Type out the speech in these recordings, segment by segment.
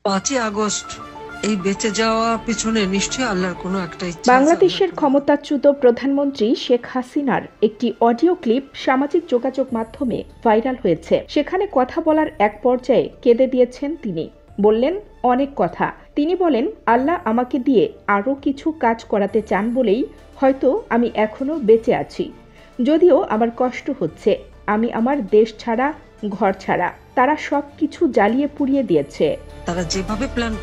5ই August এই বেঁচে যাওয়া পিছনে নিশ্চয়ই আল্লাহর কোনো একটা ইচ্ছা আছে। বাংলাদেশের ক্ষমতাচ্যুত প্রধানমন্ত্রী শেখ হাসিনার একটি অডিও ক্লিপ সামাজিক যোগাযোগ মাধ্যমে ভাইরাল হয়েছে। সেখানে কথা বলার এক পর্যায়ে কেঁদে দিয়েছেন তিনি। বললেন অনেক কথা। তিনি বলেন, আল্লাহ আমাকে দিয়ে আরও কিছু কাজ করাতে চান বলেই হয়তো আমি এখনো বেঁচে আছি। যদিও আমার কষ্ট হচ্ছে, আমি আমার দেশ ছাড়া, ঘর ছাড়া, তারা সব কিছু জ্বালিয়ে পুড়িয়ে দিয়েছে। তারা যেভাবে প্ল্যান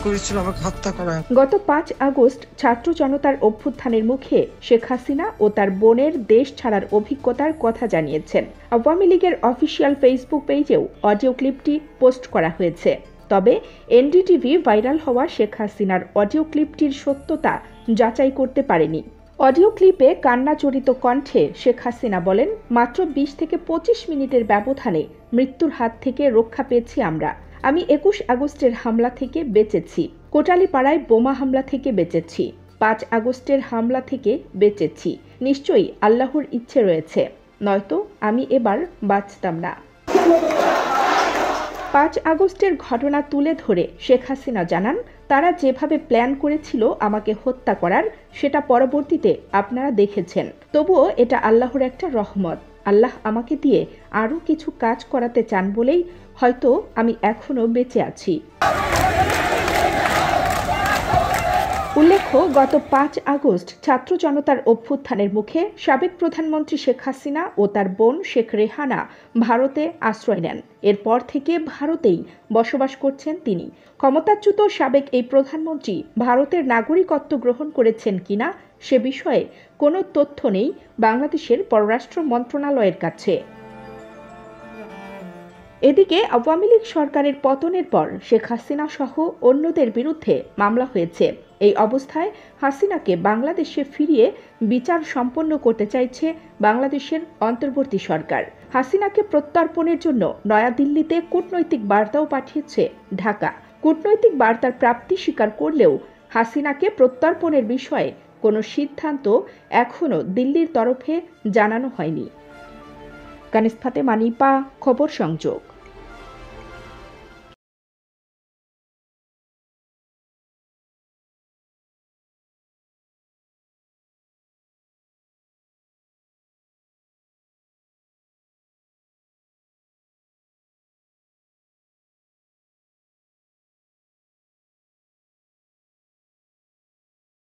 করেছিল আমাকে হত্যা করা। গত 5 আগস্ট ছাত্র জনতার অভ্যুত্থানের মুখে শেখ হাসিনা ও তার বোনের দেশ ছাড়ার অভিজ্ঞতার কথা জানিয়েছেন। আওয়ামী লীগের অফিসিয়াল ফেসবুক পেজেও অডিও ক্লিপটি পোস্ট করা হয়েছে। তবে এনডিটিভি ভাইরাল হওয়া শেখ হাসিনার অডিও ক্লিপটির সত্যতা যাচাই করতে পারেনি। অডিও ক্লিপে কান্নাজড়িত কণ্ঠে শেখ হাসিনা বলেন, মাত্র 20 থেকে 25 মিনিটের ব্যবধানে মৃত্যুর হাত থেকে রক্ষা পেয়েছি আমরা। আমি 21 আগস্টের হামলা থেকে বেঁচেছি, কোটালীপাড়ায় বোমা হামলা থেকে বেঁচেছি, 5 আগস্টের হামলা থেকে বেঁচেছি। নিশ্চয়ই আল্লাহর ইচ্ছে রয়েছে, নয়তো আমি এবার বাঁচতাম না। 5 আগস্টের ঘটনা তুলে ধরে শেখ হাসিনা জানান, তারা যেভাবে প্ল্যান করেছিল আমাকে হত্যা করার, সেটা পরবর্তীতে আপনারা দেখেছেন। তবুও এটা আল্লাহর একটা রহমত। আল্লাহ আমাকে দিয়ে আরও কিছু কাজ করাতে চান বলেই হয়তো আমি এখনো বেঁচে আছি। উল্লেখ্য, গত 5 আগস্ট ছাত্র জনতার অভ্যুত্থানের মুখে সাবেক প্রধানমন্ত্রী শেখ হাসিনা ও তার বোন শেখ রেহানা ভারতে আশ্রয় নেন। এরপর থেকে ভারতেই বসবাস করছেন তিনি। ক্ষমতাচ্যুত সাবেক এই প্রধানমন্ত্রী ভারতের নাগরিকত্ব গ্রহণ করেছেন কিনা সে বিষয়ে কোনো তথ্য নেই বাংলাদেশের পররাষ্ট্র মন্ত্রণালয়ের কাছে। এদিকে আওয়ামী লীগ সরকারের পতনের পর শেখ হাসিনা সহ অন্যদের বিরুদ্ধে মামলা হয়েছে। এই অবস্থায় হাসিনাকে বাংলাদেশে ফিরিয়ে বিচার সম্পন্ন করতে চাইছে বাংলাদেশের অন্তর্বর্তী সরকার। হাসিনাকে প্রত্যর্পণের জন্য নয়াদিল্লিতে কূটনৈতিক বার্তাও পাঠিয়েছে ঢাকা। কূটনৈতিক বার্তার প্রাপ্তি স্বীকার করলেও হাসিনাকে প্রত্যর্পণের বিষয়ে কোনো সিদ্ধান্ত এখনও দিল্লির তরফে জানানো হয়নি। কানিস ফাতেমা নিপা, খবর সংযোগ।